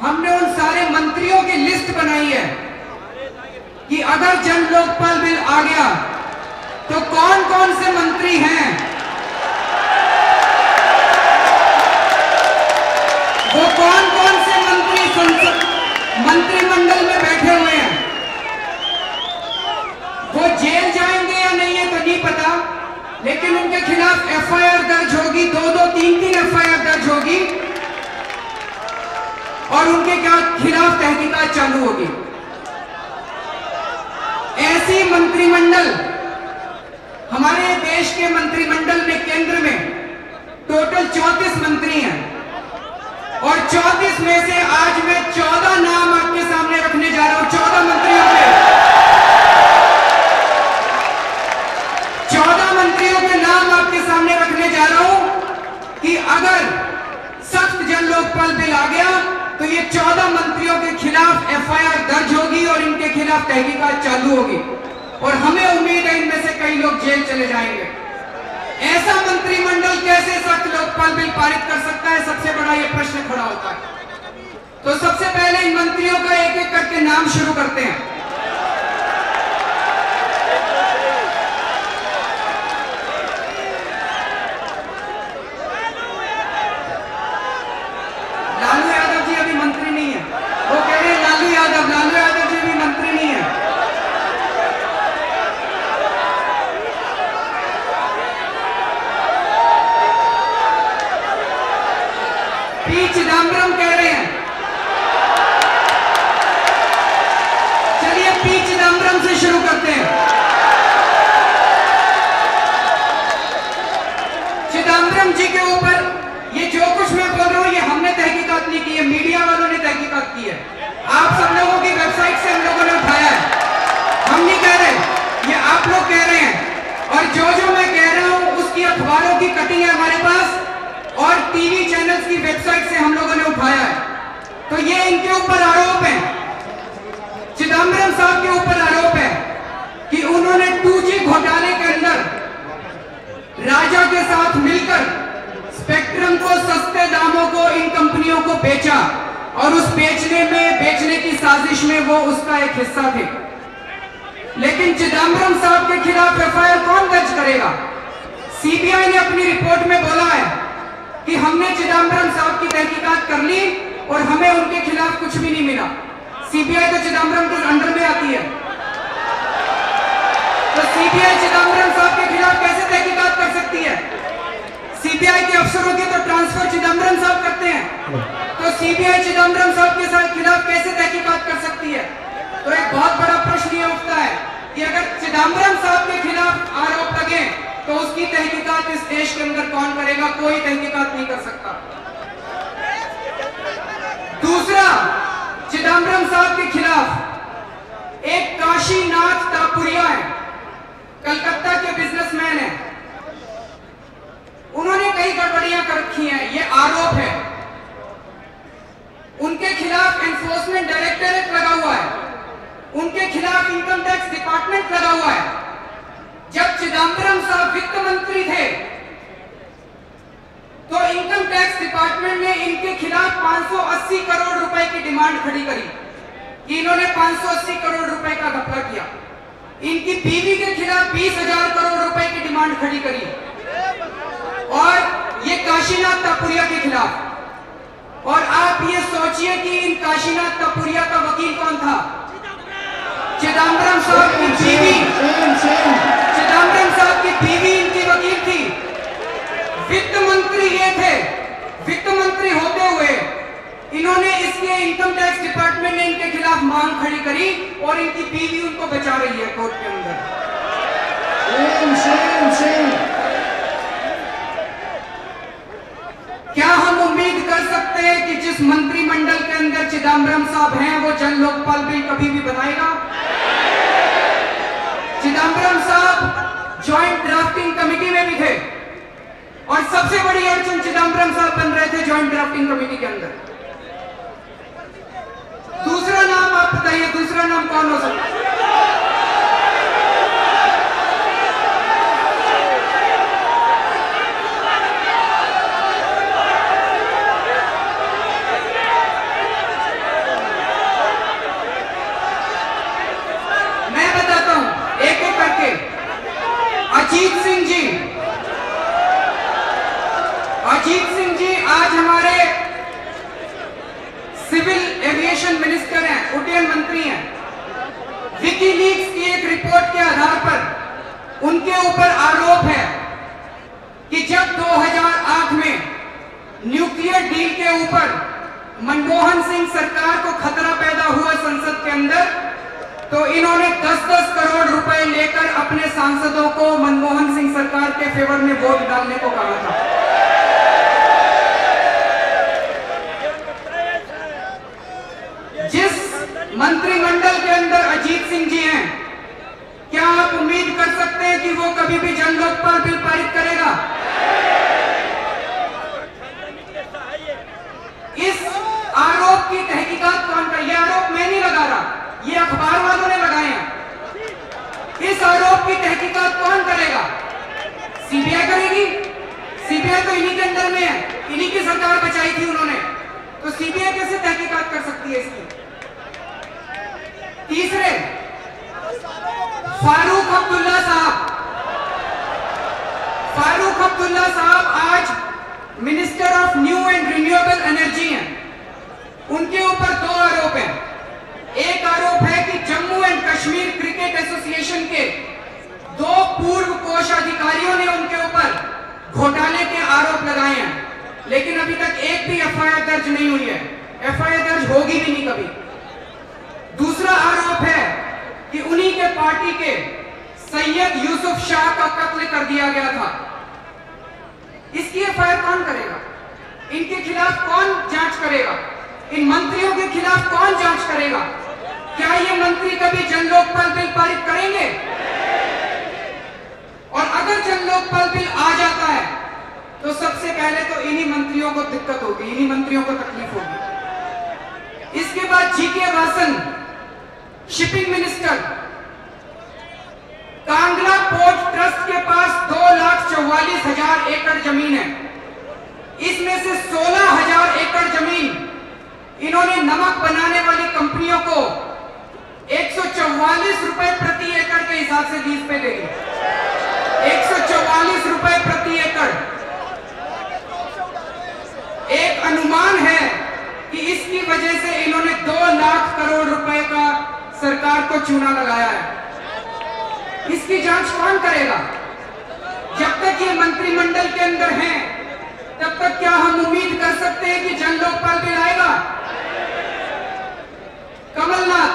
हमने उन सारे मंत्रियों की लिस्ट बनाई है कि अगर जन लोकपाल बिल आ गया तो कौन कौन से मंत्री हैं, वो कौन कौन से मंत्री संसद मंत्रिमंडल में बैठे हुए हैं, वो जेल जाएंगे या नहीं है तो नहीं पता, लेकिन उनके खिलाफ एफआईआर दर्ज होगी, 2-3 एफआईआर दर्ज होगी और उनके खिलाफ तहकीकात चालू होगी। ऐसी मंत्रिमंडल, हमारे देश के मंत्रिमंडल में केंद्र में टोटल 34 मंत्री हैं और 34 में से आज मैं 14 नाम आपके सामने रखने जा रहा हूं। 14 मंत्रियों के 14 मंत्रियों के नाम आपके सामने रखने जा रहा हूं कि अगर सख्त जन लोकपाल बिल आ गया तो ये 14 मंत्रियों के खिलाफ एफआईआर दर्ज होगी और इनके खिलाफ तहकीकात चालू होगी और हमें उम्मीद है इनमें से कई लोग जेल चले जाएंगे। ऐसा मंत्रिमंडल कैसे सख्त लोकपाल बिल पारित कर सकता है, सबसे बड़ा ये प्रश्न खड़ा होता है। तो सबसे पहले इन मंत्रियों का एक एक करके नाम शुरू करते हैं। लालू यादव जी अभी मंत्री नहीं है, वो कह रहे हैं लालू यादव जी अभी मंत्री नहीं है। पी चिदम्बरम कह रहे हैं, चलिए पी चिदम्बरम से शुरू करते हैं। चिदम्बरम जी के ऊपर ये जो कुछ मैं बोल रहा हूं ये हमने तहकीकात नहीं की है, मीडिया वालों ने तहकीकात की है। आप सब लोगों की वेबसाइट से हम लोगों ने उठाया है, हम नहीं कह रहे, ये आप लोग कह रहे हैं। और जो मैं कह रहा हूं उसकी अखबारों की कटिंग है हमारे पास और टीवी चैनल्स की वेबसाइट से हम लोगों ने उठाया है। तो ये इनके ऊपर आरोप है, चिदम्बरम साहब के ऊपर आरोप है कि उन्होंने 2G घोटाले के अंदर राजा के साथ मिलकर स्पेक्ट्रम को सस्ते दामों को इन कंपनियों को बेचा और उस बेचने की साजिश में वो उसका एक हिस्सा थे। लेकिन चिदम्बरम साहब के खिलाफ एफआईआर कौन दर्ज करेगा? सीबीआई ने अपनी रिपोर्ट में बोला है कि हमने चिदम्बरम साहब की तहकीकात कर ली और हमें उनके खिलाफ कुछ भी नहीं मिला। सीबीआई तो चिदम्बरम के अंडर में आती है, तो सीबीआई चिदम्बरम साहब के खिलाफ कैसे तहकीकात कर सकती है? सीबीआई के अफसरों की तो ट्रांसफर चिदम्बरम साहब करते हैं, तो सीबीआई चिदम्बरम साहब के खिलाफ कैसे तहकीकात कर सकती है? तो एक बहुत बड़ा प्रश्न ये उठता है कि अगर चिदम्बरम साहब के खिलाफ आरोप लगे तो उसकी तहकीकात इस देश के अंदर कौन करेगा? कोई तहकीकात नहीं कर सकता। दूसरा, चिदम्बरम साहब के खिलाफ एक काशीनाथ टापुरिया है, कलकत्ता के बिजनेसमैन है, उन्होंने कई गड़बड़ियां कर रखी हैं, ये आरोप है। उनके खिलाफ एनफोर्समेंट डायरेक्टरेट लगा हुआ है, उनके खिलाफ इनकम टैक्स डिपार्टमेंट लगा हुआ है। जब चिदम्बरम साहब वित्त मंत्री थे तो इनकम टैक्स डिपार्टमेंट ने इनके खिलाफ 580 करोड़ रुपए की डिमांड खड़ी करी कि इन्होंने 580 करोड़ रुपए का घपला किया। इनकी बीवी के खिलाफ 20,000 करोड़ रुपए की डिमांड खड़ी करी और ये काशीनाथ टापुरिया के खिलाफ। और आप ये सोचिए कि इन काशीनाथ टापुरिया का वकील कौन था? चिदम्बरम साहब की बीवी, चिदम्बरम साहब की बीवी इनकी वकील थी। वित्त मंत्री ये थे, वित्त मंत्री होते हुए इन्होंने इसके इनकम टैक्स डिपार्टमेंट ने इनके खिलाफ मांग खड़ी करी और इनकी बीवी उनको बचा रही है कोर्ट के अंदर। क्या हम उम्मीद कर सकते हैं कि जिस मंत्रिमंडल के अंदर चिदम्बरम साहब हैं वो जन लोकपाल बिल कभी भी बनाएगा? चिदम्बरम साहब ज्वाइंट ड्राफ्टिंग कमेटी में भी थे और सबसे बड़ी अड़चन चिदम्बरम साहब बन रहे थे ज्वाइंट ड्राफ्टिंग कमेटी के अंदर। दूसरा नाम आप बताइए, दूसरा नाम कौन हो सकता है? अजीत सिंह जी आज हमारे सिविल एविएशन मिनिस्टर हैं, उड्डयन मंत्री हैं। विकीलीक्स की एक रिपोर्ट के आधार पर उनके ऊपर आरोप है कि जब 2008 में न्यूक्लियर डील के ऊपर मनमोहन सिंह सरकार को खतरा पैदा हुआ संसद के अंदर, तो इन्होंने 10-10 करोड़ रुपए लेकर अपने सांसदों को मनमोहन सिंह सरकार के फेवर में वोट डालने को कहा था। जिस मंत्रिमंडल के अंदर अजीत सिंह जी हैं, क्या आप उम्मीद कर सकते हैं कि वो कभी भी जन लोकपाल बिल पारित करेगा? इस आरोप की तहकीकात कौन करे? ये आरोप मैं नहीं लगा रहा, ये अखबार वालों ने लगाए हैं। इस आरोप की तहकीकात कौन करेगा? सीबीआई करेगी। सीबीआई तो इन्हीं के अंदर में है, इन्हीं की सरकार बचाई थी उन्होंने, तो सीबीआई कैसे तहकीकात कर सकती है इसकी? तीसरे, फारूक अब्दुल्ला साहब आज minister of new and renewable energy हैं। उनके ऊपर 2 आरोप हैं। एक आरोप है कि Jammu and Kashmir cricket association के 2 पूर्व कोषाधिकारियों ने उनके ऊपर घोटाले के आरोप लगाए हैं, लेकिन अभी तक एक भी एफआईआर दर्ज नहीं हुई है। एफआईआर दर्ज होगी भी नहीं कभी। दूसरा आरोप है कि उन्हीं के पार्टी के सैयद यूसुफ शाह का कत्ल कर दिया गया था। इसकी एफआईआर कौन करेगा? इनके खिलाफ कौन जांच करेगा? इन मंत्रियों के खिलाफ कौन जांच करेगा? क्या ये मंत्री कभी जन लोकपाल बिल पारित करेंगे? और अगर जन लोकपाल बिल आ जाता है तो सबसे पहले तो इन्हीं मंत्रियों को दिक्कत होगी, इन्हीं मंत्रियों को तकलीफ होगी। इसके बाद GK Vasan, shipping minister, Kandla port trust के पास 2,44,000 एकड़ जमीन है। इसमें से 16,000 एकड़ जमीन इन्होंने नमक बनाने वाली कंपनियों को 144 रुपए प्रति एकड़ के हिसाब से लीज पे दे दी। 144 रुपए प्रति एकड़। एक अनुमान है कि इसकी वजह से इन्होंने 2 लाख करोड़ रुपए का सरकार को चूना लगाया है। इसकी जांच कौन करेगा? जब तक ये मंत्रिमंडल के अंदर हैं, तब तक क्या हम उम्मीद कर सकते हैं कि जन लोकपाल बिल आएगा? Kamalnath,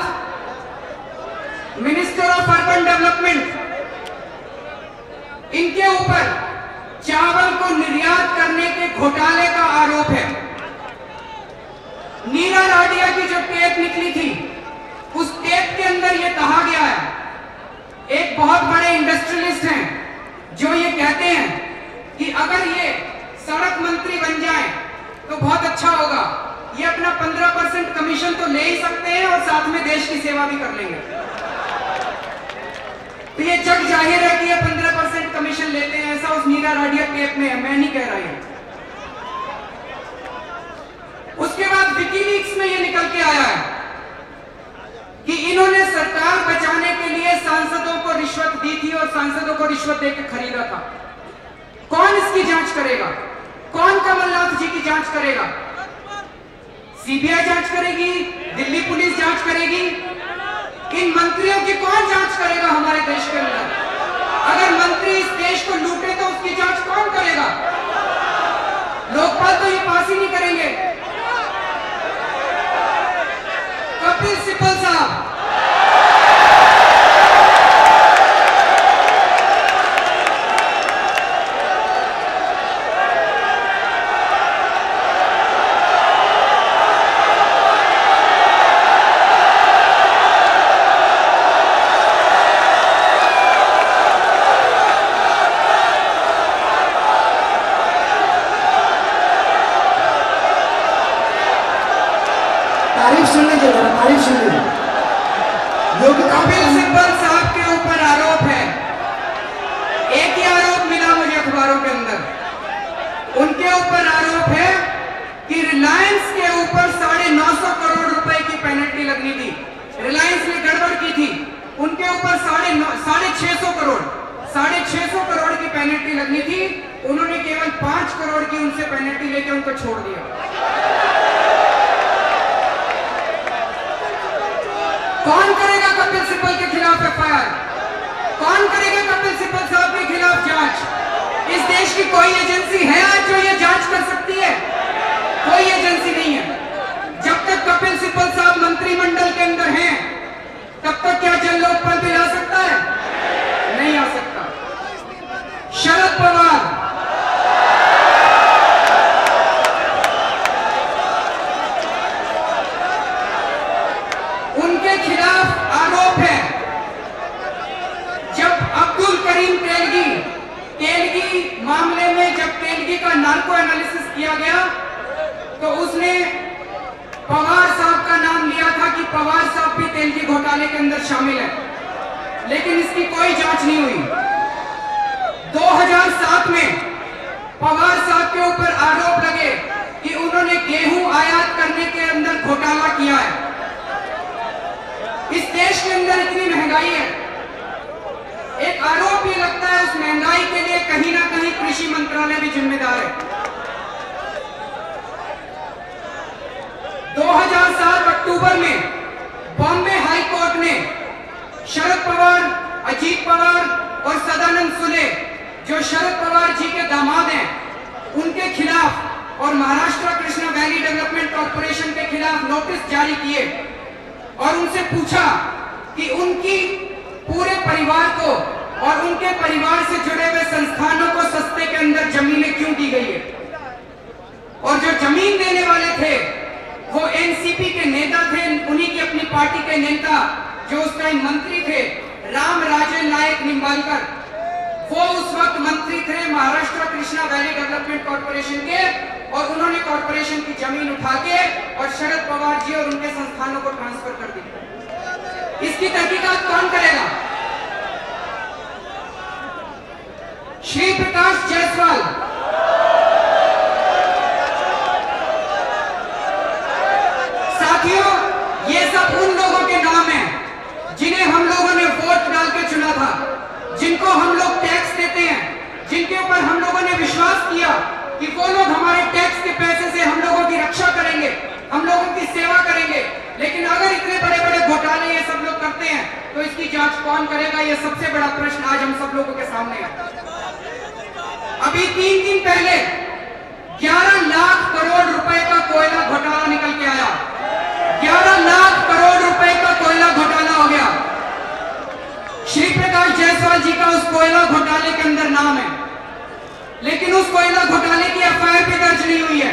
minister of urban development, इनके ऊपर चावल को निर्यात करने के घोटाले का आरोप है। नीरा राडिया की जो टेप निकली थी, उस टेप के अंदर यह कहा गया है, एक बहुत बड़े इंडस्ट्रियलिस्ट हैं जो ये कहते हैं कि अगर ये सड़क मंत्री बन जाएं तो बहुत अच्छा होगा। ये अपना 15% कमीशन तो ले ही सकते हैं और साथ में देश की सेवा भी कर लेंगे। तो ये जग जाहिर है कि ये 15% कमीशन लेते हैं, ऐसा उस नीरा राडिया टेप में है, मैं नहीं कह रहा हूं। उसके बाद विकीलीक्स में ये निकल के आया है कि इन्होंने सरकार बचाने के लिए सांसदों को रिश्वत दी थी और सांसदों को रिश्वत देकर खरीदा था। कौन इसकी जांच करेगा? कौन कमलनाथ जी की जांच करेगा? सीबीआई जांच करेगी? दिल्ली पुलिस जांच करेगी? इन मंत्रियों की कौन जांच करेगा हमारे देश के अंदर? अगर मंत्री इस देश को लूटे तो उसकी जांच कौन करेगा? लोकपाल तो ये पास ही नहीं करेंगे। कपिल सिब्बल साहब, तारीफ सुन लीजिए, तारीफ सुन लीजिए। कपिल सिब्बल साहब के ऊपर आरोप है, एक ही आरोप मिला मुझे अखबारों के अंदर। उनके ऊपर आरोप है कि रिलायंस के ऊपर 950 करोड़ रुपए की पेनल्टी लगनी थी। रिलायंस ने गड़बड़ की थी, उनके ऊपर 650 करोड़ की पेनल्टी लगनी थी। उन्होंने केवल केवल 5 करोड़ की उनसे पेनल्टी लेके उनको छोड़ दिया। कौन करेगा कपिल सिब्बल के खिलाफ एफआईआर? कौन करेगा कपिल सिब्बल साहब के खिलाफ जांच? इस देश की कोई एजेंसी है आज जो ये जांच कर सकती है? कोई एजेंसी नहीं है। जब तक कपिल सिब्बल साहब मंत्रिमंडल के अंदर हैं, तब तक क्या जन लोकपाल बिल आ सकता है? नहीं आ सकता। शरद पवार, उनके खिलाफ आरोप है, जब अब्दुल करीम तेलगी मामले में जब तेलगी का नार्को एनालिसिस किया गया तो उसने पवार साहब का नाम लिया था कि पवार साहब भी तेलगी घोटाले के अंदर शामिल है, लेकिन इसकी कोई जांच नहीं हुई। 2007 में पवार साहब के ऊपर आरोप लगे कि उन्होंने गेहूं आयात करने के अंदर घोटाला किया है। इस देश के अंदर इतनी महंगाई है, एक आरोप ये लगता है उस महंगाई के लिए कहीं ना कहीं कृषि मंत्रालय भी जिम्मेदार है। 2007 अक्टूबर में बॉम्बे हाई कोर्ट ने शरद पवार, अजीत पवार और सदानंद सुले, जो शरद पवार जी के दामाद हैं, उनके खिलाफ और Maharashtra Krishna valley development corporation के खिलाफ नोटिस जारी किए और उनसे पूछा कि उनकी पूरे परिवार को और उनके परिवार से जुड़े हुए संस्थानों को सस्ते के अंदर जमीनें क्यों दी गई है। और जो जमीन देने वाले थे वो एनसीपी के नेता थे, उन्हीं की अपनी पार्टी के नेता जो उस टाइम मंत्री थे, राम राजन नायक निंबालकर, वो उस वक्त मंत्री थे Maharashtra Krishna valley development corporation के, और उन्होंने कॉर्पोरेशन की जमीन उठा के और शरद पवार जी और उनके संस्थानों को ट्रांसफर कर दी। इसकी तहकीकात कौन करेगा? श्री प्रकाश जायसवाल, साथियों, ये सब उन लोगों के नाम हैं जिन्हें हम लोगों ने वोट डाल के चुना था, जिनको हम लोग टैक्स देते हैं, जिनके ऊपर हम लोगों ने विश्वास किया कि वो लोग हमारे टैक्स के पैसे से हम लोगों की रक्षा करेंगे, हम लोगों की सेवा करेंगे। लेकिन अगर इतने बड़े बड़े घोटाले ये सब लोग करते हैं तो इसकी जांच कौन करेगा? ये सबसे बड़ा प्रश्न आज हम सब लोगों के सामने है। अभी 3 दिन पहले 11 लाख करोड़ रुपए का कोयला घोटाला निकल के आया। 11 लाख करोड़ रुपए का कोयला घोटाला हो गया। श्री प्रकाश जायसवाल जी का उस कोयला घोटाले के अंदर नाम है, लेकिन उस कोयला घोटाले की एफआईआर भी दर्ज नहीं हुई है।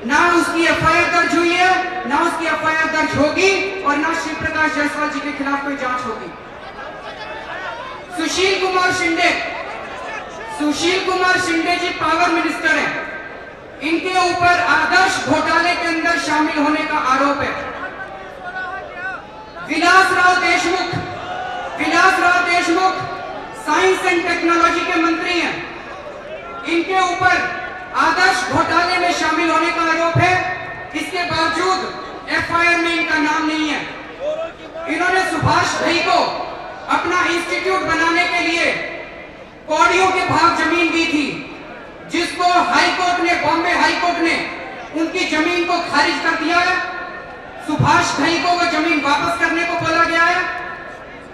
ना उसकी एफआईआर दर्ज हुई है, ना उसकी एफआईआर दर्ज होगी, और ना श्री प्रकाश जायसवाल जी के खिलाफ कोई जांच होगी। सुशील कुमार शिंदे जी पावर मिनिस्टर हैं, इनके ऊपर आदर्श घोटाले के अंदर शामिल होने का आरोप है। Vilasrao Deshmukh science and technology के मंत्री हैं, इनके ऊपर आदर्श घोटाले में शामिल होने का आरोप है। इसके बावजूद एफआईआर में इनका नाम नहीं है। इन्होंने सुभाष घई को अपना इंस्टीट्यूट बनाने के लिए कौड़ियों के भाव जमीन दी थी, जिसको हाईकोर्ट ने, बॉम्बे हाईकोर्ट ने उनकी जमीन को खारिज कर दिया है। सुभाष घई को वो जमीन वापस करने को बोला गया है,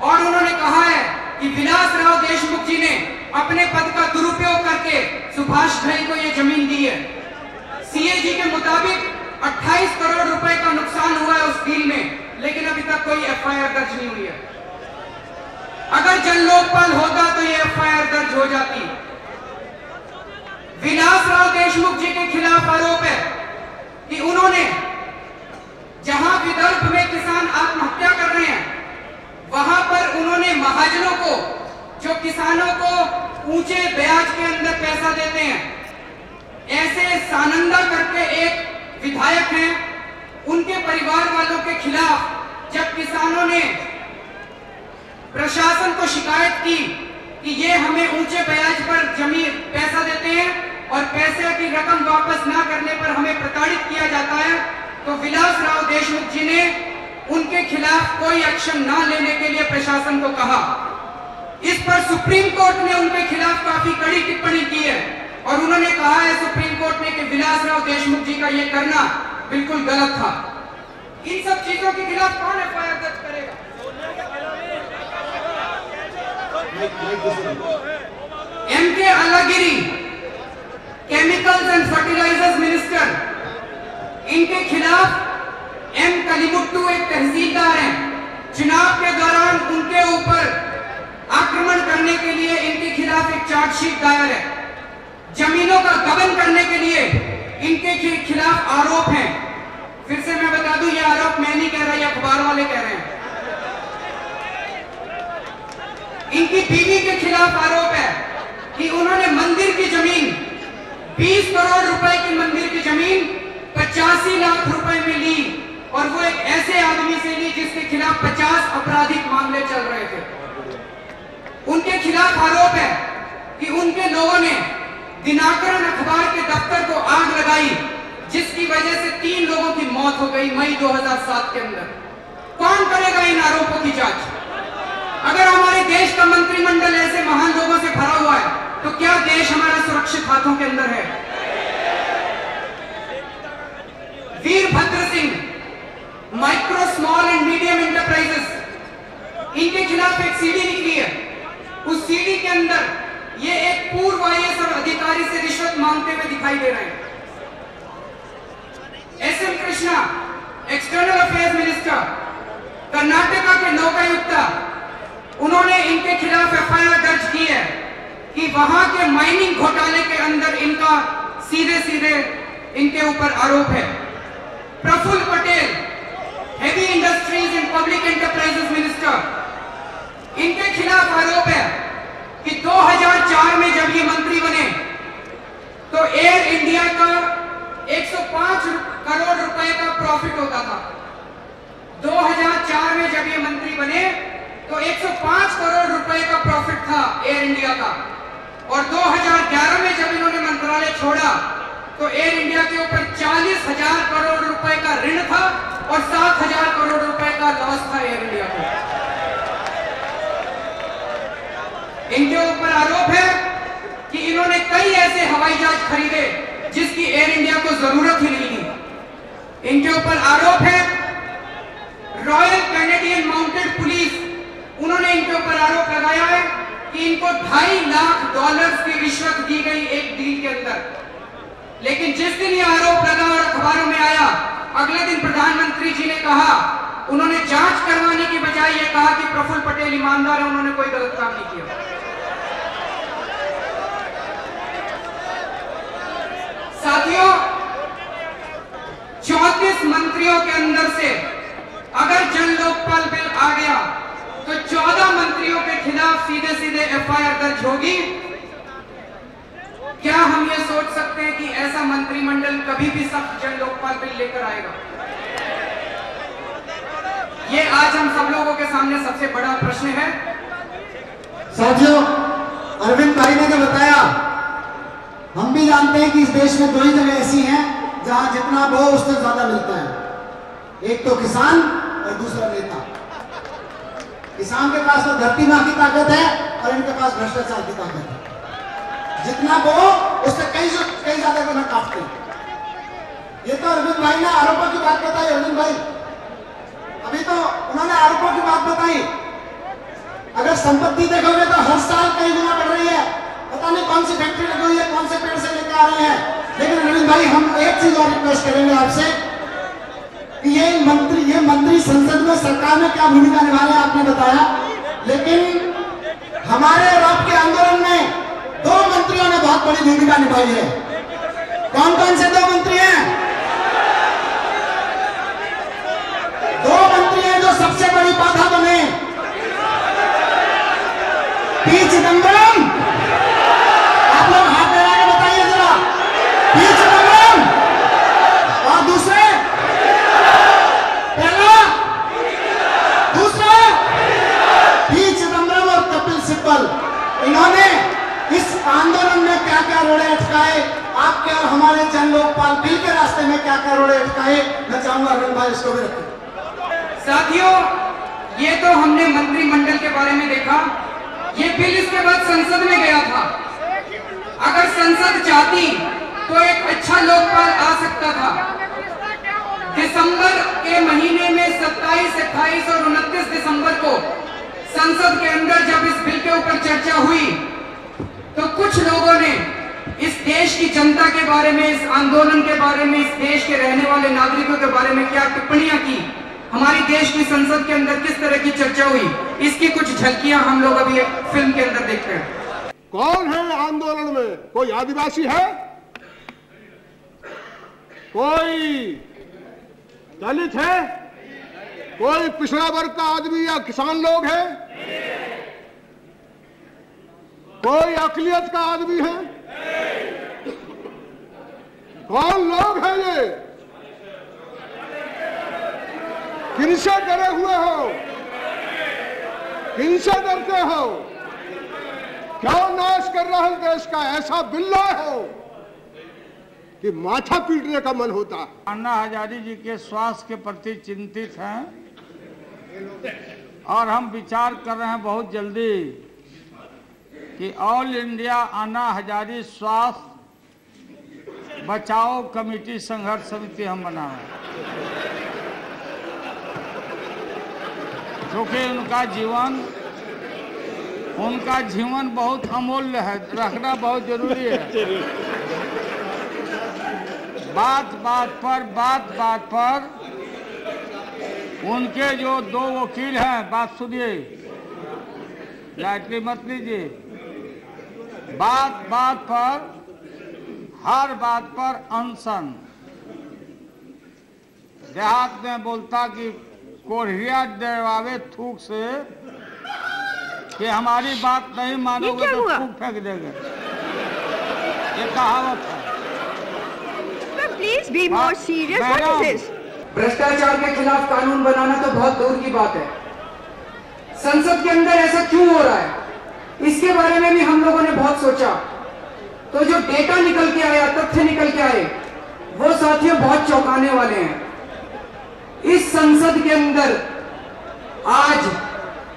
और उन्होंने कहा है कि विलासराव देशमुख जी ने अपने पद का दुरुपयोग करके सुभाष घई को ये जमीन दी है। सीएजी के मुताबिक 28 करोड़ रुपए का नुकसान हुआ है उस डील में, लेकिन अभी तक कोई एफआईआर दर्ज नहीं हुई है। अगर जन लोकपाल होता तो ये एफआईआर दर्ज हो जाती। विलासराव देशमुख जी के खिलाफ आरोप है कि उन्होंने, जहां विदर्भ में किसान आत्महत्या कर रहे हैं, वहां पर उन्होंने महाजनों को, जो किसानों को ऊंचे ब्याज के अंदर पैसा देते हैं, ऐसे सानंदा करके एक विधायक हैं, उनके परिवार वालों के खिलाफ जब किसानों ने प्रशासन को शिकायत की कि ये हमें ऊंचे ब्याज पर जमीन पैसा देते हैं और पैसे की रकम वापस ना करने पर हमें प्रताड़ित किया जाता है, तो विलासराव देशमुख जी ने उनके खिलाफ कोई एक्शन ना लेने के लिए प्रशासन को कहा। इस पर सुप्रीम कोर्ट ने उनके खिलाफ काफी कड़ी टिप्पणी की है और उन्होंने कहा कि विलासराव देशमुख जी का ये करना बिल्कुल गलत था। इन सब चीजों के खिलाफ कौन एफआईआर दर्ज करेगा? MK Alagiri, chemicals and fertilizers minister, इनके खिलाफ एम कलीमुट्टू एक तहसीलदार हैं, चुनाव के दौरान उनके ऊपर आक्रमण करने के लिए इनके खिलाफ एक चार्जशीट दायर है। जमीनों का गबन करने के लिए इनके खिलाफ आरोप हैं। फिर से मैं बता दूं, ये आरोप मैं नहीं कह रहा, ये अखबार वाले कह रहे हैं। इनकी बीवी के खिलाफ आरोप है कि उन्होंने मंदिर की जमीन, 20 करोड़ रुपए की मंदिर की जमीन 85 लाख रुपए में ली, और वो एक ऐसे आदमी से ली जिसके खिलाफ 50 आपराधिक मामले चल रहे थे। उनके खिलाफ आरोप है कि उनके लोगों ने दिनाकरण अखबार के दफ्तर को आग लगाई, जिसकी वजह से 3 लोगों की मौत हो गई मई 2007 के अंदर। कौन करेगा इन आरोपों की जांच? अगर हमारे देश का मंत्रिमंडल ऐसे महान लोगों से भरा हुआ है, तो क्या देश हमारा सुरक्षित हाथों के अंदर है? Virbhadra Singh, micro small and medium enterprises, इनके खिलाफ एक सीडी निकली है। उस सीडी के अंदर ये एक पूर्व आईएएस अधिकारी से रिश्वत मांगते हुए दिखाई दे रहे हैं। SM Krishna, external affairs minister, Karnataka के लोकायुक्त, उन्होंने इनके खिलाफ एफआईआर दर्ज की है कि वहां के माइनिंग घोटाले के अंदर इनका सीधे सीधे इनके ऊपर आरोप है। Praful Patel, heavy industries and public enterprises minister, इनके खिलाफ आरोप है कि 2004 में जब ये मंत्री बने तो एयर इंडिया का 105 करोड़ रुपए का प्रॉफिट होता था। 2004 में जब ये मंत्री बने तो 105 करोड़ रुपए का प्रॉफिट था एयर इंडिया का, और 2011 में जब इन्होंने मंत्रालय छोड़ा तो एयर इंडिया के ऊपर 40,000 करोड़ रुपए का ऋण था और 7,000 करोड़ रुपए का लॉस था एयर इंडिया को। इनके ऊपर आरोप है कि इन्होंने कई ऐसे हवाई जहाज खरीदे जिसकी एयर इंडिया को जरूरत ही नहीं थी। इनके ऊपर आरोप है रॉयल कैनेडियन माउंटेड पुलिस, उन्होंने इनके ऊपर आरोप लगाया है कि इनको $2.5 लाख की रिश्वत दी गई एक डील के अंदर। लेकिन जिस दिन ये आरोप लगा और अखबारों में आया, अगले दिन प्रधानमंत्री जी ने कहा, उन्होंने जांच करवाने की बजाय ये कहा कि प्रफुल्ल पटेल ईमानदार है, उन्होंने कोई गलत काम नहीं किया। साथियों, 34 मंत्रियों के अंदर से अगर जन लोकपाल बिल आ गया तो 14 मंत्रियों के खिलाफ सीधे सीधे एफआईआर दर्ज होगी। क्या हम ये सोच सकते हैं कि ऐसा मंत्रिमंडल कभी भी सख्त जन लोकपाल बिल लेकर आएगा? ये आज हम सब लोगों के सामने सबसे बड़ा प्रश्न है। साथियों, अरविंद भाई ने जो बताया, हम भी जानते हैं कि इस देश में 2 ही जगह ऐसी हैं जहां जितना बो उससे ज्यादा मिलता है। एक तो किसान और दूसरा नेता। किसान के पास तो धरती मां की ताकत है और इनके पास भ्रष्टाचार की ताकत है। जितना बो उससे कई ज्यादा को न काटते। ये तो अरविंद भाई ने आरोपों की बात बताई। अरविंद भाई अभी तो उन्होंने आरोपों की बात बताई। अगर संपत्ति देखोगे तो हर साल कई गुना बढ़ रही है। पता नहीं कौन सी फैक्ट्री लगी हुई है, कौन से पेड़ से लेकर आ रहे हैं। लेकिन अरविंद भाई, हम एक चीज और रिक्वेस्ट करेंगे आपसे कि ये मंत्री संसद में सरकार में क्या भूमिका निभा रहे हैं आपने बताया, लेकिन हमारे और आपके आंदोलन में 2 मंत्रियों ने बहुत बड़ी भूमिका निभाई है। कौन कौन से 2 मंत्री हैं? 2 मंत्री हैं जो सबसे बड़ी बाधा बने। पी चिदम्बरम, आप लोग हाथ लगा के बताइए जरा। पी चिदम्बरम और दूसरे, पहला, दूसरा, पी चिदम्बरम और कपिल सिब्बल। इन्होंने इस आंदोलन में क्या क्या रोड़े अटकाए, आपके और हमारे जन लोकपाल बिल के रास्ते में क्या क्या रोड़े अटकाए, मैं चाहूंगा अरविंद भाई इसको भी रखें। साथियों, ये तो हमने मंत्रिमंडल के बारे में देखा। ये बिल इसके बाद संसद में गया था। अगर संसद चाहती तो तो एक अच्छा लोकपाल आ सकता था। दिसंबर के महीने में 27, 28 और 29 दिसंबर को संसद के अंदर जब इस बिल के ऊपर चर्चा हुई तो कुछ लोगों ने इस देश की जनता के बारे में, इस आंदोलन के बारे में, इस देश के रहने वाले नागरिकों के बारे में क्या टिप्पणियां की, हमारी देश की संसद के अंदर किस तरह की चर्चा हुई, इसकी कुछ झलकियां हम लोग अभी फिल्म के अंदर देखते हैं। कौन है आंदोलन में? कोई आदिवासी है, कोई दलित है, कोई पिछड़ा वर्ग का आदमी या किसान लोग है, कोई अकलियत का आदमी है? कौन लोग हैं ये? किनसे डरे हुए हो? किनसे डरते हो? क्यों नाश कर रहे हो देश का? ऐसा बिल लाए हो कि माथा पीटने का मन होता है। अन्ना हजारी जी के स्वास्थ्य के प्रति चिंतित हैं और हम विचार कर रहे हैं बहुत जल्दी कि ऑल इंडिया अन्ना हजारी स्वास्थ्य बचाओ कमेटी संघर्ष समिति हम बनाएं, क्योंकि उनका जीवन बहुत अमूल्य है, रखना बहुत जरूरी है। बात बात पर उनके जो दो वकील हैं, बात सुनिए, लाइटली मत लीजिए, बात पर हर बात पर अनशन। देहात में बोलता कि कोढ़िया डरवावे थूक से कि हमारी बात नहीं मानोगे तो थूक फेंक देंगे, ये कहावत है। Please be more serious. What is this? भ्रष्टाचार के खिलाफ कानून बनाना तो बहुत दूर की बात है, संसद के अंदर ऐसा क्यों हो रहा है, इसके बारे में भी हम लोगों ने बहुत सोचा। तो जो डेटा निकल के आया, तथ्य निकल के आए, वो साथियों बहुत चौंकाने वाले हैं। इस संसद के अंदर आज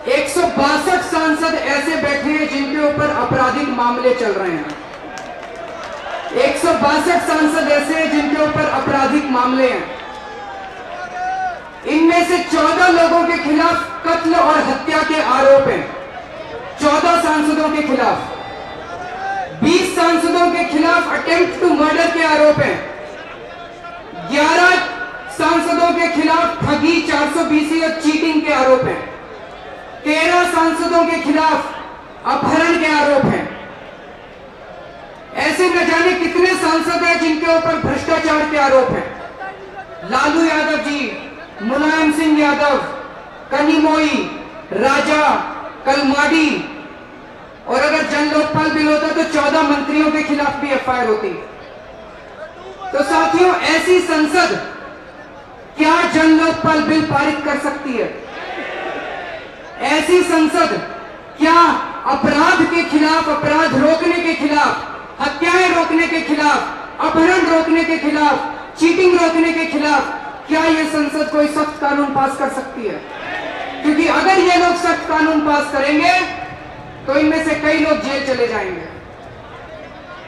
162 सांसद ऐसे बैठे हैं जिनके ऊपर आपराधिक मामले चल रहे हैं। 162 सांसद ऐसे हैं जिनके ऊपर आपराधिक मामले हैं। इनमें से 14 लोगों के खिलाफ कत्ल और हत्या के आरोप हैं, 14 सांसदों के खिलाफ। 20 सांसदों के खिलाफ अटेम्प्ट टू मर्डर के आरोप हैं। 11 सांसदों के खिलाफ ठगी, 420 और चीटिंग के आरोप हैं। 13 सांसदों के खिलाफ अपहरण के आरोप हैं। ऐसे न जाने कितने सांसद हैं जिनके ऊपर भ्रष्टाचार के आरोप हैं। लालू यादव जी, मुलायम सिंह यादव, कनिमोई, राजा, कलमाडी, और अगर जन लोकपाल बिल होता तो 14 मंत्रियों के खिलाफ भी एफआईआर होती। तो साथियों, ऐसी संसद क्या जन लोकपाल बिल पारित कर सकती है? ऐसी संसद क्या अपराध के खिलाफ, अपराध रोकने के खिलाफ, हत्याएं रोकने के खिलाफ, अपहरण रोकने के खिलाफ, चीटिंग रोकने के खिलाफ, क्या ये संसद कोई सख्त कानून पास कर सकती है? क्योंकि अगर ये लोग सख्त कानून पास करेंगे तो इनमें से कई लोग जेल चले जाएंगे।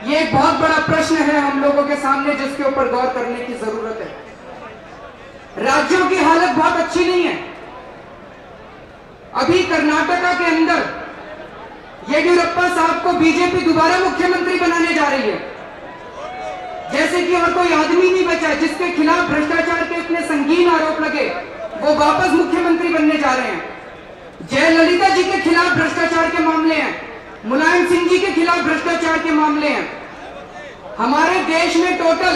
ये एक बहुत बड़ा प्रश्न है हम लोगों के सामने, जिसके ऊपर गौर करने की जरूरत है। राज्यों की हालत बहुत अच्छी नहीं है। अभी कर्नाटका के अंदर येडियुरप्पा साहब को बीजेपी दोबारा मुख्यमंत्री बनाने जा रही है, जैसे कि और कोई आदमी नहीं बचा जिसके खिलाफ भ्रष्टाचार के इतने संगीन आरोप लगे, वो वापस मुख्यमंत्री बनने जा रहे हैं। जयललिता जी के खिलाफ भ्रष्टाचार के मामले हैं, मुलायम सिंह जी के खिलाफ भ्रष्टाचार के मामले हैं। हमारे देश में टोटल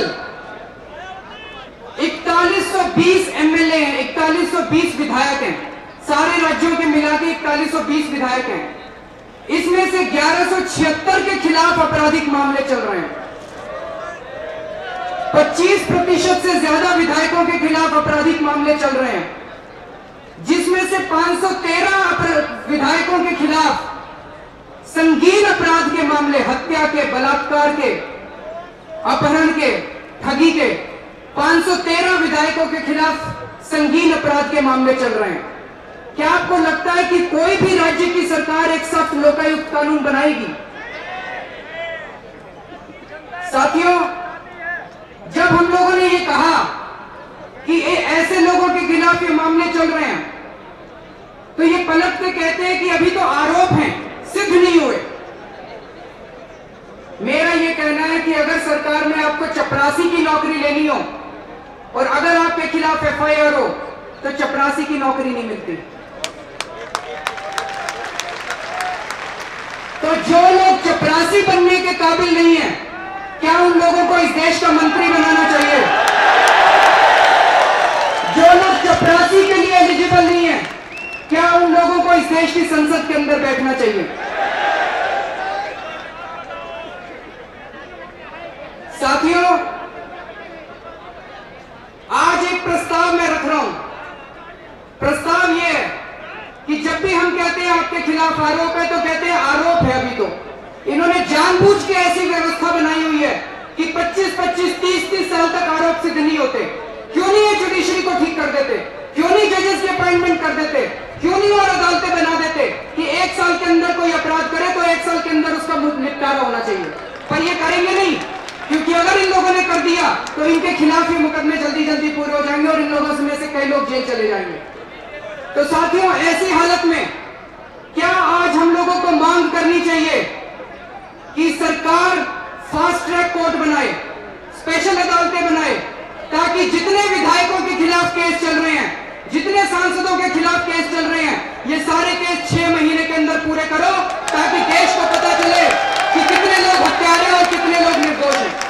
4120 एमएलए हैं, 4120 विधायक हैं, सारे राज्योों के मिला के 4120 विधायक हैं। इसमें से 1176 के खिलाफ आपराधिक मामले चल रहे हैं। 25% से ज्यादा विधायकों के खिलाफ आपराधिक मामले चल रहे हैं, जिसमें से 513 विधायकों के खिलाफ संगीन अपराध के मामले, हत्या के, बलात्कार के, अपहरण के, ठगी के, 513 विधायकों के खिलाफ संगीन अपराध के मामले चल रहे हैं। क्या आपको लगता है कि कोई भी राज्य की सरकार एक सख्त लोकायुक्त कानून बनाएगी? साथियों, खिलाफ ये मामले चल रहे हैं, तो ये पलट के कहते हैं कि अभी तो आरोप हैं, सिद्ध नहीं हुए। मेरा ये कहना है कि अगर सरकार में आपको चपरासी की नौकरी लेनी हो और अगर आपके खिलाफ एफआईआर हो तो चपरासी की नौकरी नहीं मिलती। तो जो लोग चपरासी बनने के काबिल नहीं है, क्या उन लोगों को इस देश का मंत्री बनाना चाहिए? जो लोग चपरासी के लिए एलिजिबल नहीं है, क्या उन लोगों को इस देश की संसद के अंदर बैठना चाहिए? साथियों, आज एक प्रस्ताव मैं रख रहा हूं। प्रस्ताव यह है कि जब भी हम कहते हैं आपके खिलाफ आरोप है, तो कहते हैं आरोप है। अभी तो इन्होंने जानबूझ के ऐसी व्यवस्था बनाई हुई है कि 25-25, 30-30 साल तक आरोप सिद्ध नहीं होते। क्यों नहीं ये जुडिशरी को ठीक कर देते? क्यों नहीं जजेस की अपॉइंटमेंट कर देते? क्यों नहीं और अदालतें बना देते कि 1 साल के अंदर कोई अपराध करे तो 1 साल के अंदर उसका निपटारा होना चाहिए? पर ये करेंगे नहीं, क्योंकि अगर इन लोगों ने कर दिया तो इनके खिलाफ ही मुकदमे जल्दी जल्दी पूरे हो जाएंगे और इन लोगों में से कई लोग जेल चले जाएंगे। तो साथियों, ऐसी हालत में क्या आज हम लोगों को मांग करनी चाहिए कि सरकार फास्ट ट्रैक कोर्ट बनाए, स्पेशल अदालतें बनाए, ताकि जितने विधायकों के खिलाफ केस चल रहे हैं, जितने सांसदों के खिलाफ केस चल रहे हैं, ये सारे केस 6 महीने के अंदर पूरे करो, ताकि देश को पता चले कि कितने लोग हत्यारे और कितने लोग निर्दोष हैं।